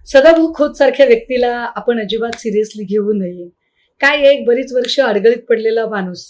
सदाभाऊ खोत सारख्या व्यक्तीला आपण अजिबात सिरियसली घेऊ नये. काय एक बरीच वर्ष अडगळीत पडलेला माणूस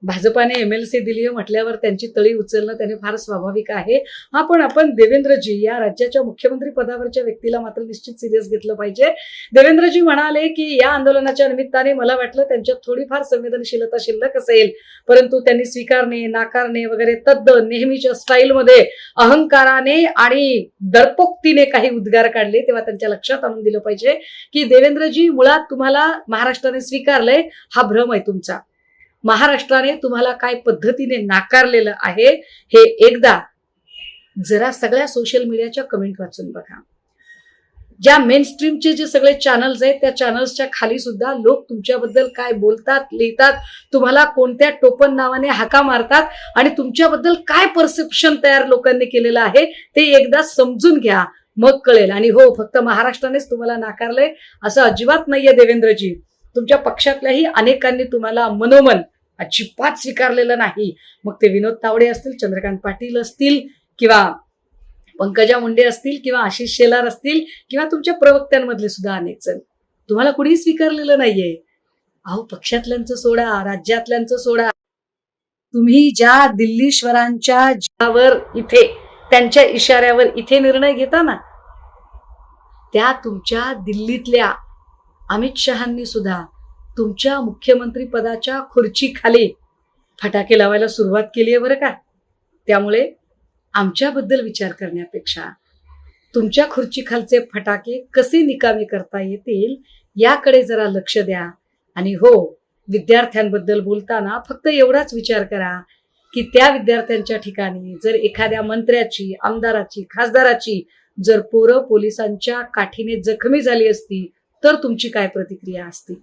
भाजपाने MLC दिली म्हटल्यावर त्यांची तळी उचलणं त्याने फार स्वाभाविक आहे. हा, पण आपण देवेंद्रजी या राज्याच्या मुख्यमंत्री पदावरच्या व्यक्तीला मात्र निश्चित सिरियस घेतलं पाहिजे. देवेंद्रजी म्हणाले की या आंदोलनाच्या निमित्ताने मला वाटलं त्यांच्यात थोडीफार संवेदनशीलता शिल्लक असेल, परंतु त्यांनी स्वीकारणे, नाकारणे वगैरे तद्द नेहमीच्या स्टाईलमध्ये अहंकाराने आणि दर्पोक्तीने काही उद्गार काढले. तेव्हा त्यांच्या लक्षात आणून दिलं पाहिजे की देवेंद्रजी, मुळात तुम्हाला महाराष्ट्राने स्वीकारलंय हा भ्रम आहे तुमचा. महाराष्ट्राने तुम्हाला काय पद्धतीने नाकारलेलं आहे हे एकदा जरा सगळ्या सोशल मीडियाच्या कमेंट वाचून बघा. ज्या मेन स्ट्रीमचे जे सगळे चॅनल्स आहेत त्या चॅनल्सच्या खाली सुद्धा लोक तुमच्याबद्दल काय बोलतात, लिहितात, तुम्हाला कोणत्या टोपण नावाने हाका मारतात आणि तुमच्याबद्दल काय परसेप्शन तयार लोकांनी केलेलं आहे ते एकदा समजून घ्या, मग कळेल. आणि हो, फक्त महाराष्ट्रानेच तुम्हाला नाकारलंय असं अजिबात नाहीये देवेंद्रजी. तुमच्या पक्षातल्याही अनेकांनी तुम्हाला मनोमन अजिबात स्वीकारलेलं नाही. मग ते विनोद तावडे असतील, चंद्रकांत पाटील असतील, किंवा पंकजा मुंडे असतील, किंवा आशिष शेलार असतील, किंवा तुमच्या प्रवक्त्यांमधले सुद्धा अनेक जण. तुम्हाला कुणीही स्वीकारलेलं नाहीये. अहो, पक्षातल्यांचं सोडा, राज्यातल्यांचं सोडा, तुम्ही ज्या दिल्लीश्वरांच्या ज्यावर इथे त्यांच्या इशाऱ्यावर इथे निर्णय घेता ना, त्या तुमच्या दिल्लीतल्या अमित शहांनी सुद्धा तुमच्या मुख्यमंत्री पदाच्या खुर्चीखाली फटाके लावायला सुरुवात केली आहे बरं का. त्यामुळे आमच्याबद्दल विचार करण्यापेक्षा तुमच्या खुर्चीखालचे फटाके कसे निकामी करता येतील याकडे जरा लक्ष द्या. आणि हो, विद्यार्थ्यांबद्दल बोलताना फक्त एवढाच विचार करा की त्या विद्यार्थ्यांच्या ठिकाणी जर एखाद्या मंत्र्याची, आमदाराची, खासदाराची जर पोरं पोलिसांच्या काठीने जखमी झाली असती तर तुमची काय प्रतिक्रिया असती.